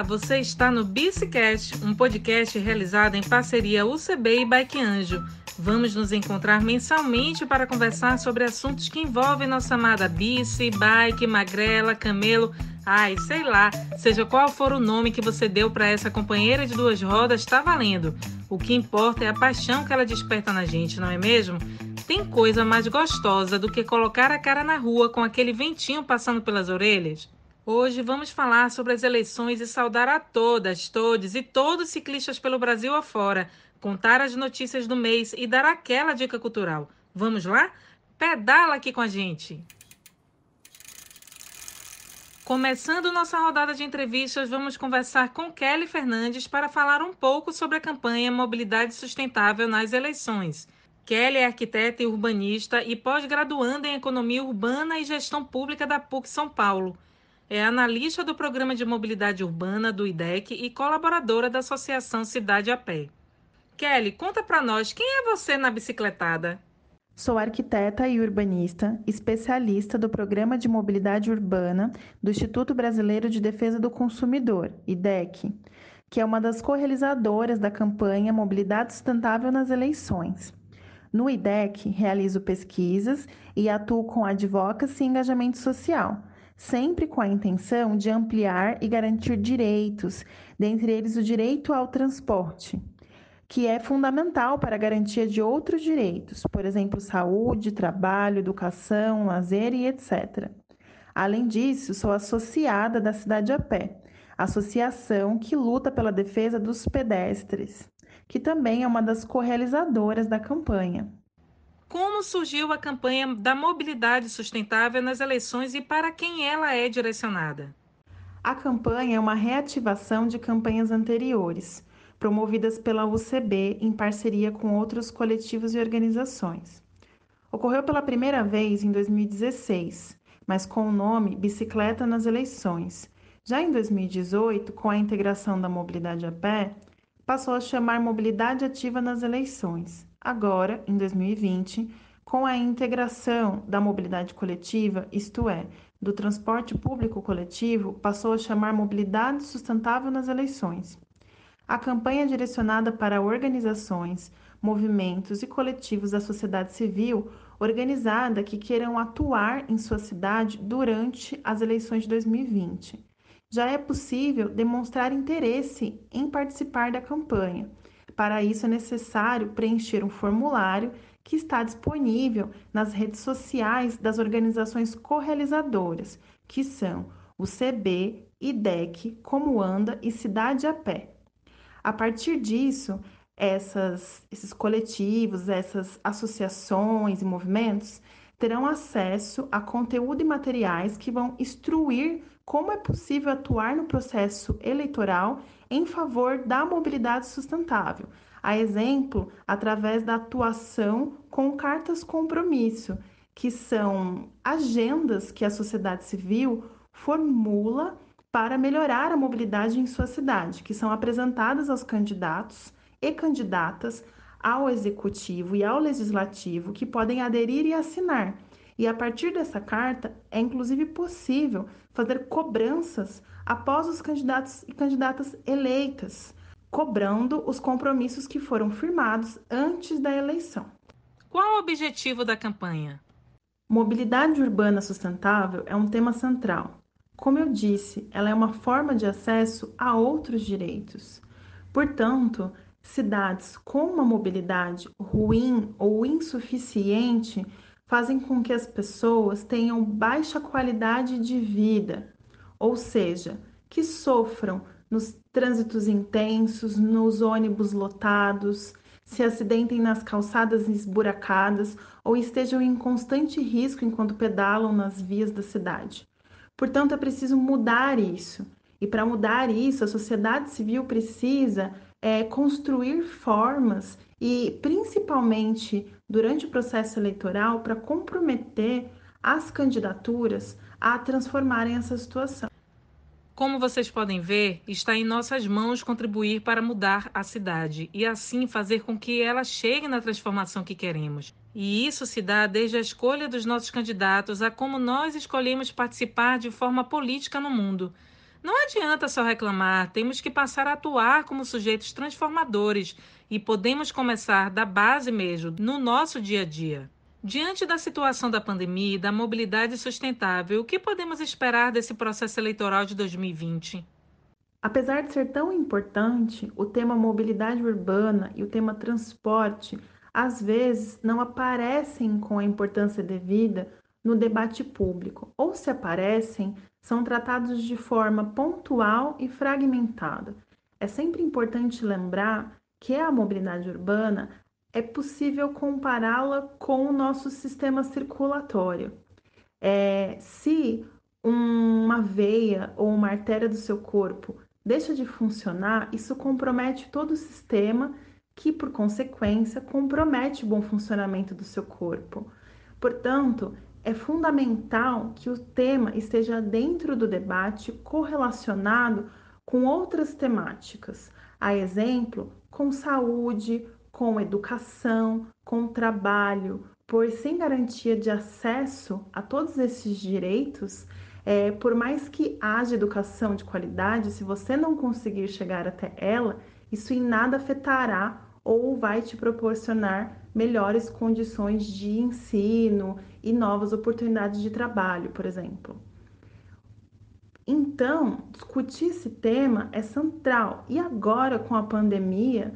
Olá, você está no Bicicast, um podcast realizado em parceria UCB e Bike Anjo. Vamos nos encontrar mensalmente para conversar sobre assuntos que envolvem nossa amada bici, bike, magrela, camelo, sei lá, seja qual for o nome que você deu para essa companheira de duas rodas, está valendo. O que importa é a paixão que ela desperta na gente, não é mesmo? Tem coisa mais gostosa do que colocar a cara na rua com aquele ventinho passando pelas orelhas? Hoje vamos falar sobre as eleições e saudar a todas, todos e todos ciclistas pelo Brasil afora, contar as notícias do mês e dar aquela dica cultural. Vamos lá? Pedala aqui com a gente! Começando nossa rodada de entrevistas, vamos conversar com Kelly Fernandes para falar um pouco sobre a campanha Mobilidade Sustentável nas eleições. Kelly é arquiteta e urbanista e pós-graduanda em Economia Urbana e Gestão Pública da PUC São Paulo. É analista do Programa de Mobilidade Urbana do IDEC e colaboradora da Associação Cidade a Pé. Kelly, conta pra nós, quem é você na bicicletada? Sou arquiteta e urbanista, especialista do Programa de Mobilidade Urbana do Instituto Brasileiro de Defesa do Consumidor, IDEC, que é uma das co-realizadoras da campanha Mobilidade Sustentável nas eleições. No IDEC, realizo pesquisas e atuo com advocacy e engajamento social, sempre com a intenção de ampliar e garantir direitos, dentre eles o direito ao transporte, que é fundamental para a garantia de outros direitos, por exemplo, saúde, trabalho, educação, lazer e etc. Além disso, sou associada da Cidade a Pé, associação que luta pela defesa dos pedestres, que também é uma das co-realizadoras da campanha. Como surgiu a campanha da mobilidade sustentável nas eleições e para quem ela é direcionada? A campanha é uma reativação de campanhas anteriores, promovidas pela UCB em parceria com outros coletivos e organizações. Ocorreu pela primeira vez em 2016, mas com o nome Bicicleta nas Eleições. Já em 2018, com a integração da mobilidade a pé, passou a chamar Mobilidade Ativa nas Eleições. Agora, em 2020, com a integração da mobilidade coletiva, isto é, do transporte público coletivo, passou a chamar Mobilidade Sustentável nas Eleições. A campanha é direcionada para organizações, movimentos e coletivos da sociedade civil organizada que queiram atuar em sua cidade durante as eleições de 2020. Já é possível demonstrar interesse em participar da campanha. Para isso é necessário preencher um formulário que está disponível nas redes sociais das organizações correalizadoras, que são o CB, IDEC, Como Anda e Cidade a Pé. A partir disso, esses coletivos, essas associações e movimentos terão acesso a conteúdo e materiais que vão instruir como é possível atuar no processo eleitoral em favor da mobilidade sustentável. A exemplo, através da atuação com cartas compromisso, que são agendas que a sociedade civil formula para melhorar a mobilidade em sua cidade, que são apresentadas aos candidatos e candidatas ao executivo e ao legislativo, que podem aderir e assinar. E a partir dessa carta, é inclusive possível fazer cobranças após os candidatos e candidatas eleitas, cobrando os compromissos que foram firmados antes da eleição. Qual o objetivo da campanha? Mobilidade urbana sustentável é um tema central. Como eu disse, ela é uma forma de acesso a outros direitos. Portanto, cidades com uma mobilidade ruim ou insuficiente fazem com que as pessoas tenham baixa qualidade de vida, ou seja, que sofram nos trânsitos intensos, nos ônibus lotados, se acidentem nas calçadas esburacadas ou estejam em constante risco enquanto pedalam nas vias da cidade. Portanto, é preciso mudar isso. E para mudar isso, a sociedade civil precisa construir formas e, principalmente durante o processo eleitoral, para comprometer as candidaturas a transformarem essa situação. Como vocês podem ver, está em nossas mãos contribuir para mudar a cidade e assim fazer com que ela chegue na transformação que queremos. E isso se dá desde a escolha dos nossos candidatos a como nós escolhemos participar de forma política no mundo. Não adianta só reclamar, temos que passar a atuar como sujeitos transformadores e podemos começar da base mesmo, no nosso dia a dia. Diante da situação da pandemia e da mobilidade sustentável, o que podemos esperar desse processo eleitoral de 2020? Apesar de ser tão importante, o tema mobilidade urbana e o tema transporte às vezes não aparecem com a importância devida no debate público, ou se aparecem, são tratados de forma pontual e fragmentada. É sempre importante lembrar que a mobilidade urbana é possível compará-la com o nosso sistema circulatório. Se uma veia ou uma artéria do seu corpo deixa de funcionar, isso compromete todo o sistema, que, por consequência, compromete o bom funcionamento do seu corpo. Portanto, é fundamental que o tema esteja dentro do debate correlacionado com outras temáticas, a exemplo, com saúde, com educação, com trabalho, pois sem garantia de acesso a todos esses direitos, por mais que haja educação de qualidade, se você não conseguir chegar até ela, isso em nada afetará ou vai te proporcionar melhores condições de ensino e novas oportunidades de trabalho, por exemplo. Então, discutir esse tema é central. E agora, com a pandemia,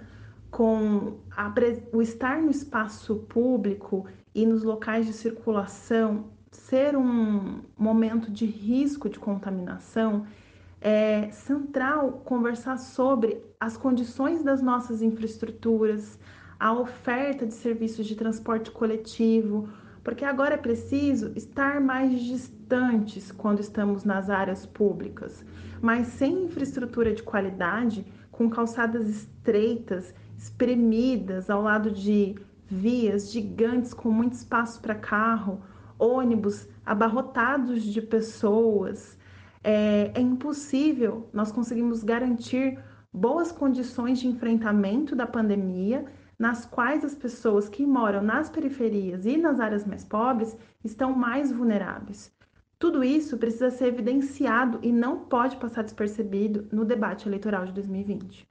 o estar no espaço público e nos locais de circulação ser um momento de risco de contaminação, é central conversar sobre as condições das nossas infraestruturas, a oferta de serviços de transporte coletivo, porque agora é preciso estar mais distantes quando estamos nas áreas públicas, mas sem infraestrutura de qualidade, com calçadas estreitas, espremidas ao lado de vias gigantes com muito espaço para carro, ônibus abarrotados de pessoas, é impossível nós conseguirmos garantir boas condições de enfrentamento da pandemia, nas quais as pessoas que moram nas periferias e nas áreas mais pobres estão mais vulneráveis. Tudo isso precisa ser evidenciado e não pode passar despercebido no debate eleitoral de 2020.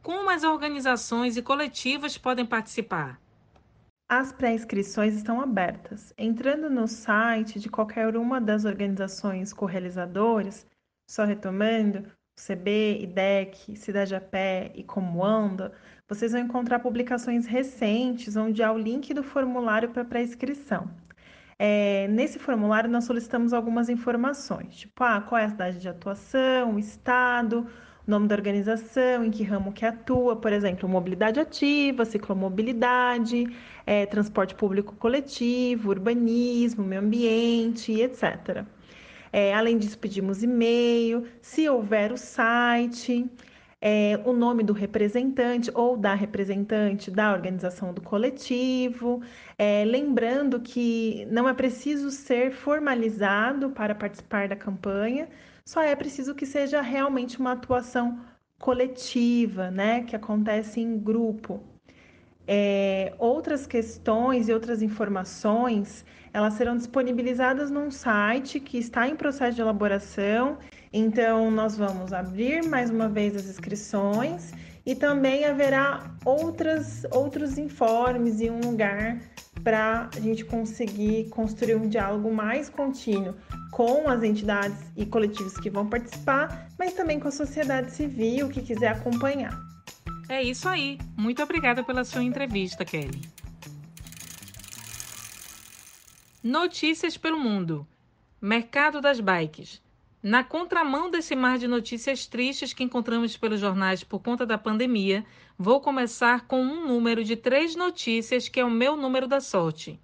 Como as organizações e coletivos podem participar? As pré-inscrições estão abertas. Entrando no site de qualquer uma das organizações correalizadoras, só retomando, CB, IDEC, Cidade a Pé e Como Anda, vocês vão encontrar publicações recentes onde há o link do formulário para pré-inscrição. Nesse formulário, nós solicitamos algumas informações, tipo, qual é a cidade de atuação, o estado, o nome da organização, em que ramo que atua, por exemplo, mobilidade ativa, ciclomobilidade, transporte público coletivo, urbanismo, meio ambiente, etc. Além disso, pedimos e-mail, se houver o site, o nome do representante ou da representante da organização do coletivo, lembrando que não é preciso ser formalizado para participar da campanha, só é preciso que seja realmente uma atuação coletiva, né, que acontece em grupo. Outras questões e outras informações, elas serão disponibilizadas num site que está em processo de elaboração. Então, nós vamos abrir mais uma vez as inscrições e também haverá outros informes e um lugar para a gente conseguir construir um diálogo mais contínuo com as entidades e coletivos que vão participar, mas também com a sociedade civil que quiser acompanhar. É isso aí. Muito obrigada pela sua entrevista, Kelly. Notícias pelo mundo. Mercado das bikes. Na contramão desse mar de notícias tristes que encontramos pelos jornais por conta da pandemia, vou começar com um número de 3 notícias que é o meu número da sorte.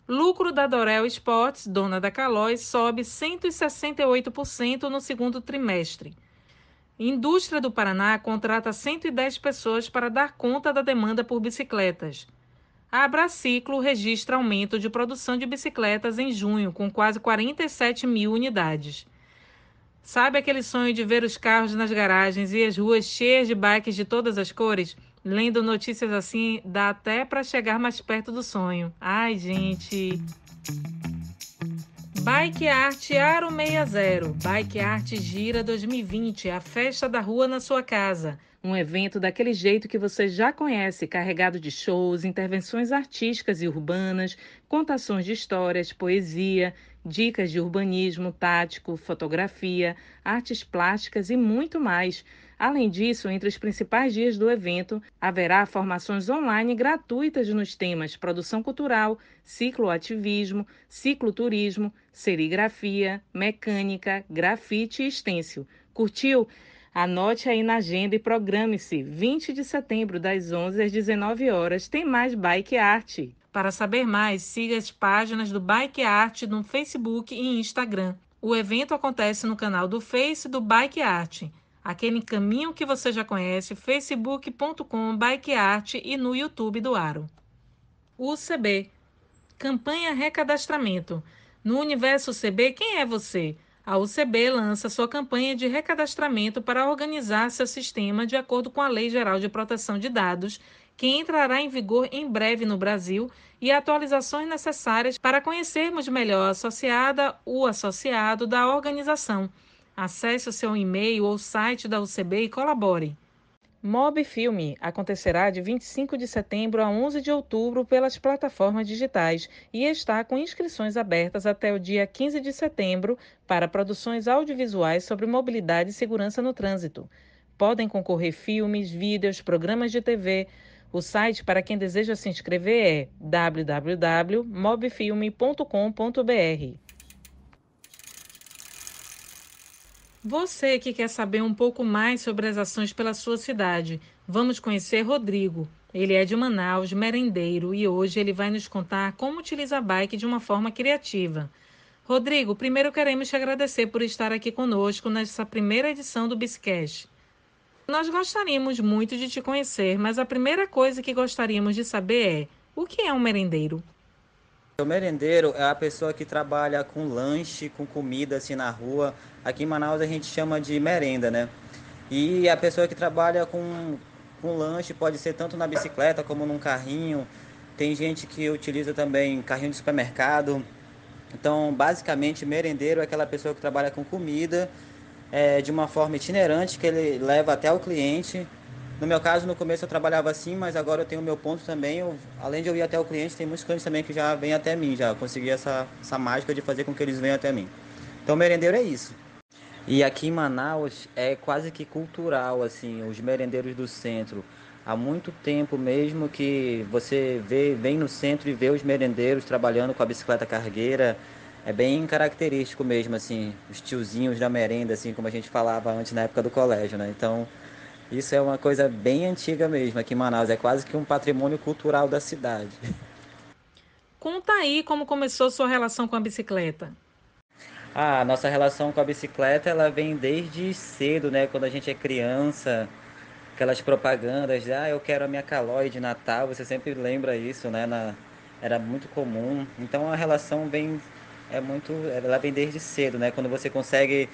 Lucro da Dorel Sports, dona da Calói, sobe 168% no segundo trimestre. Indústria do Paraná contrata 110 pessoas para dar conta da demanda por bicicletas. A Abraciclo registra aumento de produção de bicicletas em junho, com quase 47 mil unidades. Sabe aquele sonho de ver os carros nas garagens e as ruas cheias de bikes de todas as cores? Lendo notícias assim, dá até para chegar mais perto do sonho. Ai, gente! Bike Art Aro 60, Bike Art Gira 2020, a festa da rua na sua casa. Um evento daquele jeito que você já conhece, carregado de shows, intervenções artísticas e urbanas, contações de histórias, poesia, dicas de urbanismo tático, fotografia, artes plásticas e muito mais. Além disso, entre os principais dias do evento, haverá formações online gratuitas nos temas produção cultural, cicloativismo, cicloturismo, serigrafia, mecânica, grafite e stencil. Curtiu? Anote aí na agenda e programe-se. 20 de setembro, das 11 às 19 horas, tem mais Bike Art. Para saber mais, siga as páginas do Bike Art no Facebook e Instagram. O evento acontece no canal do Face do Bike Art, aquele caminho que você já conhece, facebook.com/bikeart e no YouTube do Aro. UCB, campanha recadastramento. No universo UCB, quem é você? A UCB lança sua campanha de recadastramento para organizar seu sistema de acordo com a Lei Geral de Proteção de Dados, que entrará em vigor em breve no Brasil, e atualizações necessárias para conhecermos melhor a associada ou associado da organização. Acesse o seu e-mail ou site da UCB e colabore. Mob Filme acontecerá de 25 de setembro a 11 de outubro pelas plataformas digitais e está com inscrições abertas até o dia 15 de setembro para produções audiovisuais sobre mobilidade e segurança no trânsito. Podem concorrer filmes, vídeos, programas de TV. O site para quem deseja se inscrever é www.mobfilme.com.br. Você que quer saber um pouco mais sobre as ações pela sua cidade, vamos conhecer Rodrigo. Ele é de Manaus, merendeiro, e hoje ele vai nos contar como utiliza a bike de uma forma criativa. Rodrigo, primeiro queremos te agradecer por estar aqui conosco nessa primeira edição do Bicicast. Nós gostaríamos muito de te conhecer, mas a primeira coisa que gostaríamos de saber é: o que é um merendeiro? O merendeiro é a pessoa que trabalha com lanche, com comida assim na rua. Aqui em Manaus a gente chama de merenda, né? E a pessoa que trabalha com lanche pode ser tanto na bicicleta como num carrinho. Tem gente que utiliza também carrinho de supermercado. Então, basicamente, merendeiro é aquela pessoa que trabalha com comida de uma forma itinerante que ele leva até o cliente. No meu caso, no começo eu trabalhava assim, mas agora eu tenho o meu ponto também. Além de eu ir até o cliente, tem muitos clientes também que já vêm até mim, já consegui essa mágica de fazer com que eles venham até mim. Então, merendeiro é isso. E aqui em Manaus é quase que cultural, assim, os merendeiros do centro. Há muito tempo mesmo que você vem no centro e vê os merendeiros trabalhando com a bicicleta cargueira. É bem característico mesmo, assim, os tiozinhos da merenda, assim, como a gente falava antes na época do colégio, né? Então, isso é uma coisa bem antiga mesmo aqui em Manaus, é quase que um patrimônio cultural da cidade. Conta aí como começou sua relação com a bicicleta. A nossa relação com a bicicleta, ela vem desde cedo, né? Quando a gente é criança, aquelas propagandas de, eu quero a minha Caloi de Natal, você sempre lembra isso, né? Era muito comum. Então a relação ela vem desde cedo, né? Quando você consegue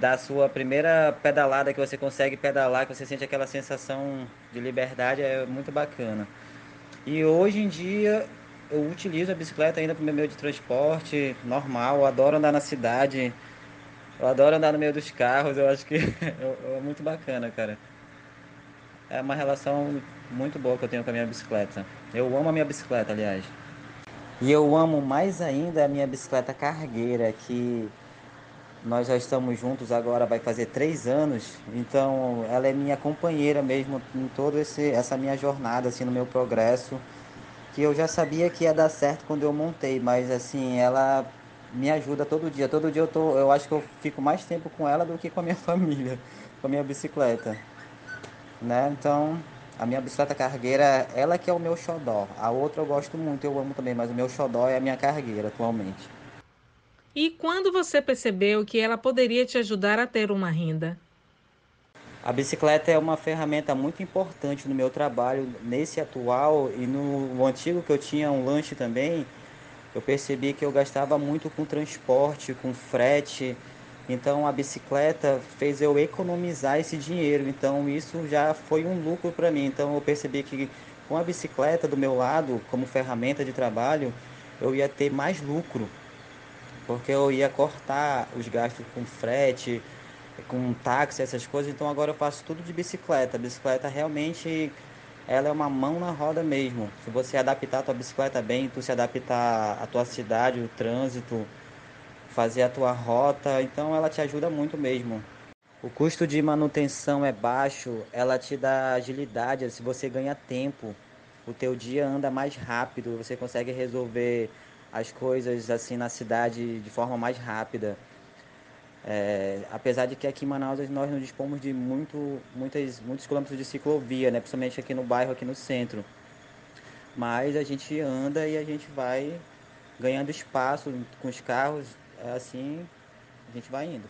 dar a sua primeira pedalada, que você consegue pedalar, que você sente aquela sensação de liberdade, é muito bacana. E hoje em dia eu utilizo a bicicleta ainda para o meu meio de transporte normal, eu adoro andar na cidade, eu adoro andar no meio dos carros, eu acho que é muito bacana, cara. É uma relação muito boa que eu tenho com a minha bicicleta. Eu amo a minha bicicleta, aliás. E eu amo mais ainda a minha bicicleta cargueira, que nós já estamos juntos agora, vai fazer 3 anos. Então ela é minha companheira mesmo em toda essa minha jornada, assim, no meu progresso. Que eu já sabia que ia dar certo quando eu montei, mas assim, ela me ajuda todo dia. Todo dia eu acho que eu fico mais tempo com ela do que com a minha família, com a minha bicicleta, né? Então, a minha bicicleta cargueira, ela que é o meu xodó. A outra eu gosto muito, eu amo também, mas o meu xodó é a minha cargueira atualmente. E quando você percebeu que ela poderia te ajudar a ter uma renda? A bicicleta é uma ferramenta muito importante no meu trabalho, nesse atual e no antigo que eu tinha um lanche também. Eu percebi que eu gastava muito com transporte, com frete. Então a bicicleta fez eu economizar esse dinheiro. Então isso já foi um lucro para mim. Então eu percebi que com a bicicleta do meu lado, como ferramenta de trabalho, eu ia ter mais lucro. porque eu ia cortar os gastos com frete, com táxi, essas coisas, então agora eu faço tudo de bicicleta. A bicicleta realmente, ela é uma mão na roda mesmo. Se você adaptar a tua bicicleta bem, tu se adaptar à tua cidade, o trânsito, fazer a tua rota, então ela te ajuda muito mesmo. O custo de manutenção é baixo, ela te dá agilidade, se você ganha tempo, o teu dia anda mais rápido, você consegue resolver as coisas assim na cidade de forma mais rápida. Apesar de que aqui em Manaus nós não dispomos de muitos quilômetros de ciclovia, né? Principalmente aqui no bairro, aqui no centro. Mas a gente anda e a gente vai ganhando espaço com os carros, assim a gente vai indo.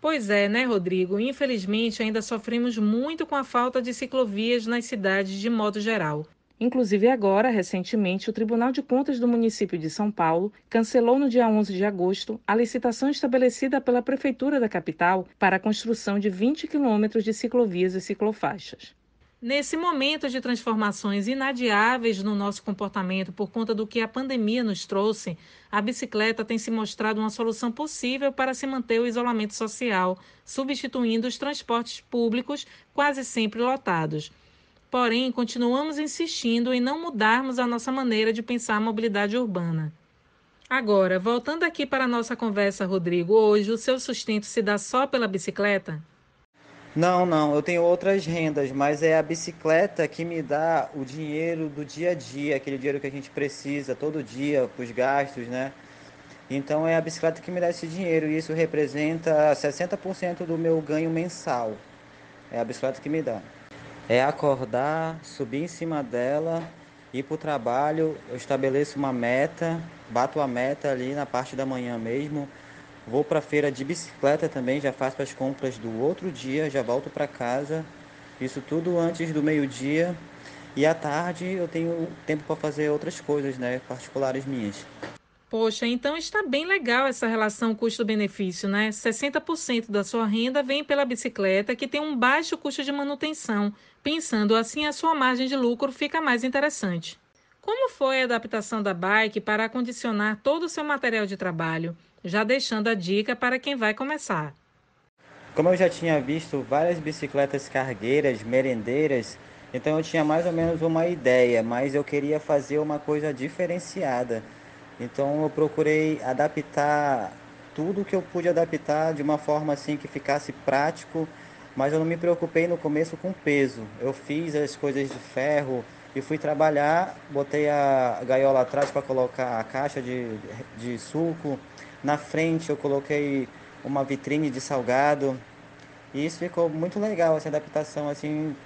Pois é, né, Rodrigo? Infelizmente, ainda sofremos muito com a falta de ciclovias nas cidades de modo geral. Inclusive agora, recentemente, o Tribunal de Contas do município de São Paulo cancelou no dia 11 de agosto a licitação estabelecida pela Prefeitura da capital para a construção de 20 quilômetros de ciclovias e ciclofaixas. Nesse momento de transformações inadiáveis no nosso comportamento por conta do que a pandemia nos trouxe, a bicicleta tem se mostrado uma solução possível para se manter o isolamento social, substituindo os transportes públicos quase sempre lotados. Porém, continuamos insistindo em não mudarmos a nossa maneira de pensar a mobilidade urbana. Agora, voltando aqui para a nossa conversa, Rodrigo, hoje o seu sustento se dá só pela bicicleta? Não, não, eu tenho outras rendas, mas é a bicicleta que me dá o dinheiro do dia a dia, aquele dinheiro que a gente precisa todo dia para os gastos, né? Então é a bicicleta que me dá esse dinheiro e isso representa 60% do meu ganho mensal. É a bicicleta que me dá. É acordar, subir em cima dela, ir para o trabalho, eu estabeleço uma meta, bato a meta ali na parte da manhã mesmo. Vou para a feira de bicicleta também, já faço as compras do outro dia, já volto para casa. Isso tudo antes do meio-dia. E à tarde eu tenho tempo para fazer outras coisas, né, particulares minhas. Poxa, então está bem legal essa relação custo-benefício, né? 60% da sua renda vem pela bicicleta, que tem um baixo custo de manutenção. Pensando assim, a sua margem de lucro fica mais interessante. Como foi a adaptação da bike para acondicionar todo o seu material de trabalho? Já deixando a dica para quem vai começar. Como eu já tinha visto várias bicicletas cargueiras, merendeiras, então eu tinha mais ou menos uma ideia, mas eu queria fazer uma coisa diferenciada. Então eu procurei adaptar tudo que eu pude adaptar de uma forma assim que ficasse prático, mas eu não me preocupei no começo com peso. Eu fiz as coisas de ferro e fui trabalhar, botei a gaiola atrás para colocar a caixa de suco. Na frente eu coloquei uma vitrine de salgado. E isso ficou muito legal, essa adaptação assim.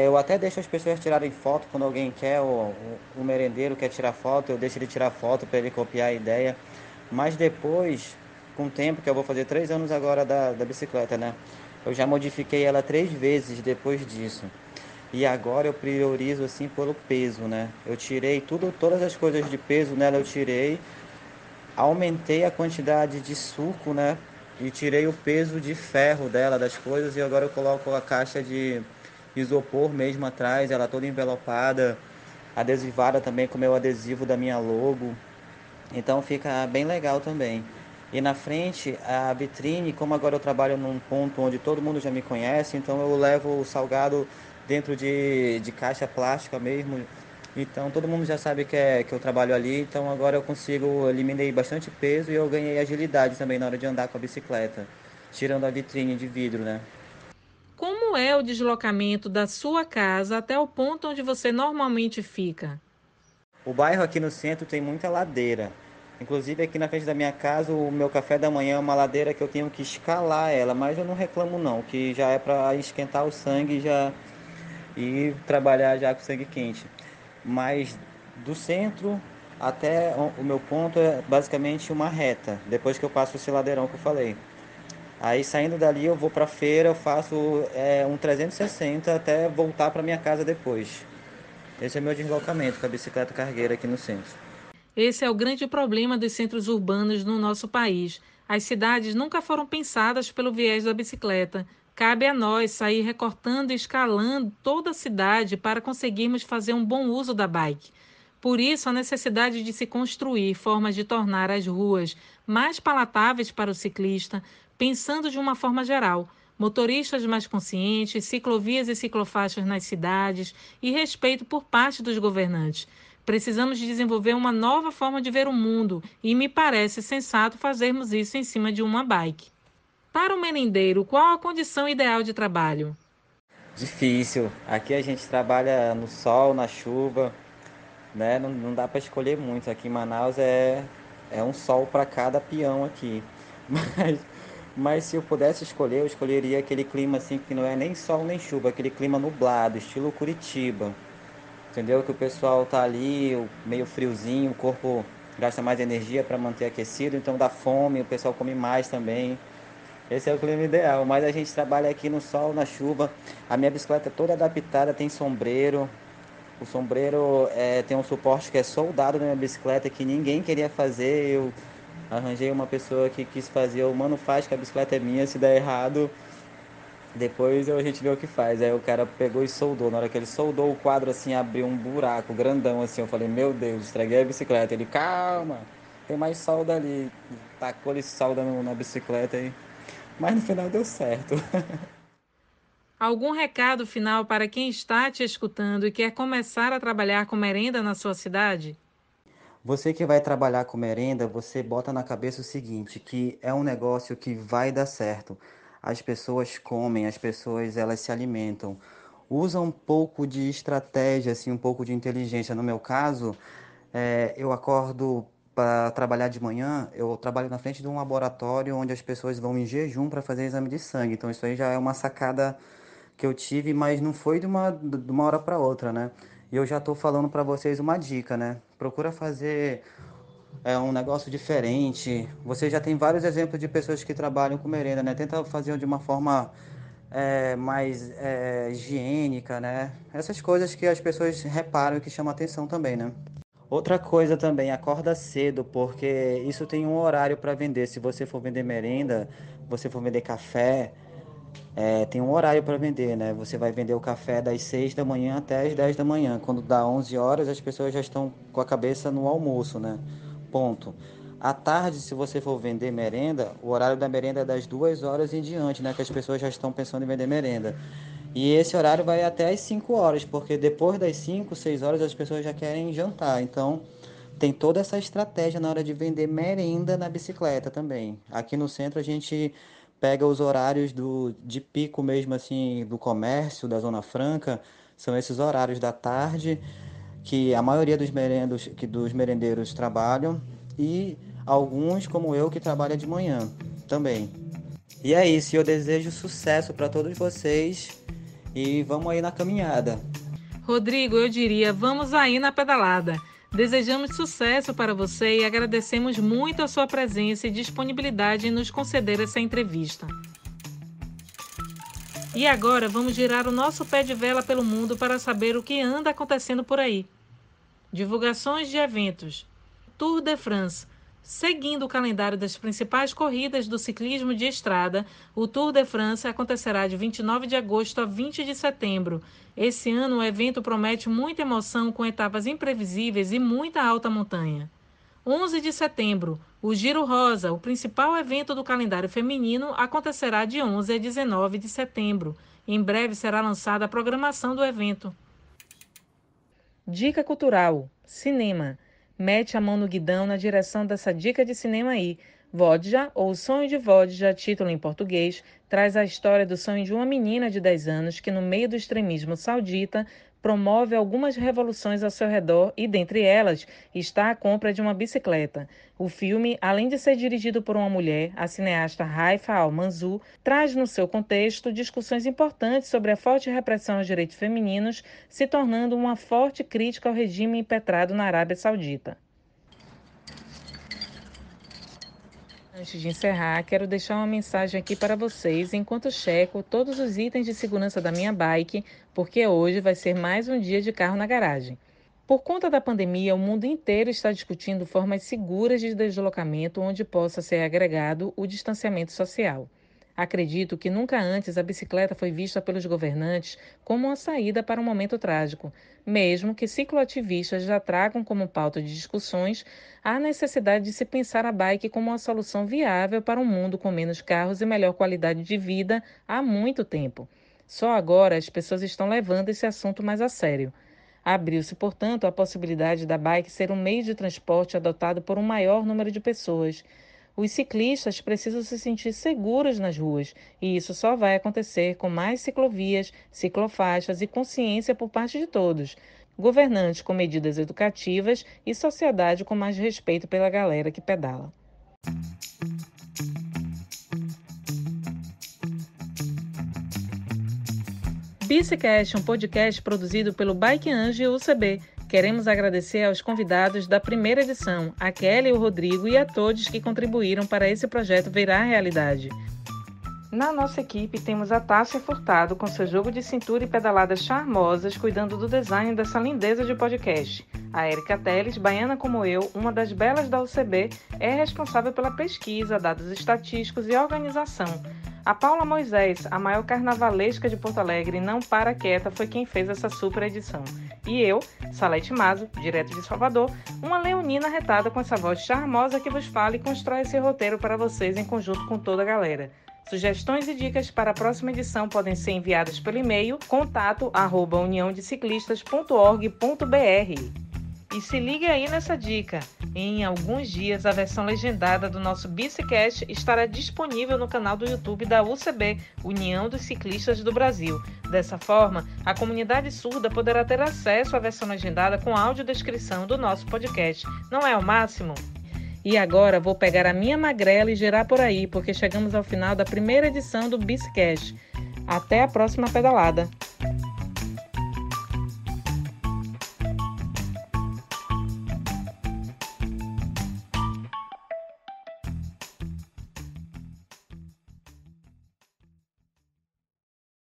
Eu até deixo as pessoas tirarem foto quando alguém quer, o merendeiro quer tirar foto, eu deixo ele tirar foto para ele copiar a ideia. Mas depois, com o tempo, que eu vou fazer 3 anos agora da bicicleta, né? Eu já modifiquei ela 3 vezes depois disso. E agora eu priorizo assim pelo peso, né? Eu tirei todas as coisas de peso nela eu tirei, aumentei a quantidade de suco, né? E tirei o peso de ferro dela, das coisas, e agora eu coloco a caixa de isopor mesmo atrás, ela toda envelopada, adesivada também com o meu adesivo da minha logo. Então fica bem legal também. E na frente, a vitrine, como agora eu trabalho num ponto onde todo mundo já me conhece, então eu levo o salgado dentro de caixa plástica mesmo. Então todo mundo já sabe que eu trabalho ali, então agora eu consigo, eliminei bastante peso e eu ganhei agilidade também na hora de andar com a bicicleta, tirando a vitrine de vidro, né? Como é o deslocamento da sua casa até o ponto onde você normalmente fica? O bairro aqui no centro tem muita ladeira. Inclusive aqui na frente da minha casa, o meu café da manhã é uma ladeira que eu tenho que escalar ela, mas eu não reclamo não, que já é para esquentar o sangue já e trabalhar já com sangue quente. Mas do centro até o meu ponto é basicamente uma reta, depois que eu passo esse ladeirão que eu falei. Aí saindo dali eu vou para feira, eu faço um 360 até voltar para minha casa depois. Esse é meu deslocamento com a bicicleta cargueira aqui no centro. Esse é o grande problema dos centros urbanos no nosso país. As cidades nunca foram pensadas pelo viés da bicicleta. Cabe a nós sair recortando e escalando toda a cidade para conseguirmos fazer um bom uso da bike. Por isso, a necessidade de se construir formas de tornar as ruas mais palatáveis para o ciclista, pensando de uma forma geral, motoristas mais conscientes, ciclovias e ciclofaixas nas cidades e respeito por parte dos governantes. Precisamos desenvolver uma nova forma de ver o mundo e me parece sensato fazermos isso em cima de uma bike. Para o merendeiro, qual a condição ideal de trabalho? Difícil. Aqui a gente trabalha no sol, na chuva, né? Não dá para escolher muito. Aqui em Manaus é um sol para cada peão aqui. Mas, mas se eu pudesse escolher, eu escolheria aquele clima assim que não é nem sol nem chuva, aquele clima nublado, estilo Curitiba. Entendeu? Que o pessoal tá ali, meio friozinho, o corpo gasta mais energia para manter aquecido, então dá fome, o pessoal come mais também. Esse é o clima ideal, mas a gente trabalha aqui no sol, na chuva. A minha bicicleta é toda adaptada, tem sombreiro. O sombreiro tem um suporte que é soldado na minha bicicleta que ninguém queria fazer. Eu arranjei uma pessoa que quis fazer. O mano faz que a bicicleta é minha, se der errado, depois a gente vê o que faz. Aí o cara pegou e soldou. Na hora que ele soldou o quadro assim, abriu um buraco grandão assim. Eu falei, meu Deus, estraguei a bicicleta. Ele, calma, tem mais solda ali. Tacou-lhe solda na bicicleta aí. Mas no final deu certo. Algum recado final para quem está te escutando e quer começar a trabalhar com merenda na sua cidade? Você que vai trabalhar com merenda, você bota na cabeça o seguinte, que é um negócio que vai dar certo. As pessoas comem, as pessoas elas se alimentam. Usa um pouco de estratégia, assim, um pouco de inteligência. No meu caso, eu acordo para trabalhar de manhã, eu trabalho na frente de um laboratório onde as pessoas vão em jejum para fazer exame de sangue. Então isso aí já é uma sacada que eu tive, mas não foi de uma hora para outra, né? E eu já estou falando para vocês uma dica, né? Procura fazer um negócio diferente. Você já tem vários exemplos de pessoas que trabalham com merenda, né? Tenta fazer de uma forma mais higiênica, né? Essas coisas que as pessoas reparam e que chamam atenção também, né? Outra coisa também, acorda cedo, porque isso tem um horário para vender. Se você for vender merenda, você for vender café, tem um horário para vender, né? Você vai vender o café das 6 da manhã até as 10 da manhã. Quando dá 11 horas, as pessoas já estão com a cabeça no almoço, né? Ponto. À tarde, se você for vender merenda, o horário da merenda é das 2 horas em diante, né? Que as pessoas já estão pensando em vender merenda. E esse horário vai até as 5 horas, porque depois das 5, 6 horas as pessoas já querem jantar. Então, tem toda essa estratégia na hora de vender merenda na bicicleta também. Aqui no centro a gente pega os horários de pico mesmo assim do comércio, da Zona Franca, são esses horários da tarde que a maioria dos merendeiros trabalham e alguns como eu que trabalha de manhã também. E é isso, eu desejo sucesso para todos vocês e vamos aí na caminhada. Rodrigo, eu diria, vamos aí na pedalada. Desejamos sucesso para você e agradecemos muito a sua presença e disponibilidade em nos conceder essa entrevista. E agora vamos girar o nosso pé de vela pelo mundo para saber o que anda acontecendo por aí. Divulgações de eventos. Tour de France. Seguindo o calendário das principais corridas do ciclismo de estrada, o Tour de France acontecerá de 29 de agosto a 20 de setembro. Esse ano o evento promete muita emoção com etapas imprevisíveis e muita alta montanha. 11 de setembro, o Giro Rosa, o principal evento do calendário feminino, acontecerá de 11 a 19 de setembro. Em breve será lançada a programação do evento. Dica cultural: cinema. Mete a mão no guidão na direção dessa dica de cinema aí. Vodja, ou O Sonho de Vodja, título em português, traz a história do sonho de uma menina de 10 anos que, no meio do extremismo saudita, promove algumas revoluções ao seu redor e, dentre elas, está a compra de uma bicicleta. O filme, além de ser dirigido por uma mulher, a cineasta Haifa Al-Mansour, traz no seu contexto discussões importantes sobre a forte repressão aos direitos femininos, se tornando uma forte crítica ao regime impetrado na Arábia Saudita. Antes de encerrar, quero deixar uma mensagem aqui para vocês enquanto checo todos os itens de segurança da minha bike, porque hoje vai ser mais um dia de carro na garagem. Por conta da pandemia, o mundo inteiro está discutindo formas seguras de deslocamento onde possa ser agregado o distanciamento social. Acredito que nunca antes a bicicleta foi vista pelos governantes como uma saída para um momento trágico. mesmo que cicloativistas já tragam como pauta de discussões a necessidade de se pensar a bike como uma solução viável para um mundo com menos carros e melhor qualidade de vida há muito tempo. Só agora as pessoas estão levando esse assunto mais a sério. Abriu-se, portanto, a possibilidade da bike ser um meio de transporte adotado por um maior número de pessoas. Os ciclistas precisam se sentir seguros nas ruas, e isso só vai acontecer com mais ciclovias, ciclofaixas e consciência por parte de todos, governantes com medidas educativas e sociedade com mais respeito pela galera que pedala. Bicicast, um podcast produzido pelo Bike Anjo e UCB. Queremos agradecer aos convidados da primeira edição, a Kelly e o Rodrigo, e a todos que contribuíram para esse projeto virar realidade. Na nossa equipe temos a Tássia Furtado, com seu jogo de cintura e pedaladas charmosas, cuidando do design dessa lindeza de podcast. A Érica Teles, baiana como eu, uma das belas da UCB, é responsável pela pesquisa, dados estatísticos e organização. A Paula Moisés, a maior carnavalesca de Porto Alegre, não para quieta, foi quem fez essa super edição. E eu, Salete Mazo, direto de Salvador, uma leonina retada com essa voz charmosa que vos fala e constrói esse roteiro para vocês em conjunto com toda a galera. Sugestões e dicas para a próxima edição podem ser enviadas pelo e-mail contato@uniãodeciclistas.org.br. E se liga aí nessa dica. Em alguns dias, a versão legendada do nosso Bicicast estará disponível no canal do YouTube da UCB, União dos Ciclistas do Brasil. Dessa forma, a comunidade surda poderá ter acesso à versão legendada com audiodescrição do nosso podcast. Não é o máximo? E agora vou pegar a minha magrela e girar por aí, porque chegamos ao final da primeira edição do Bicicast. Até a próxima pedalada!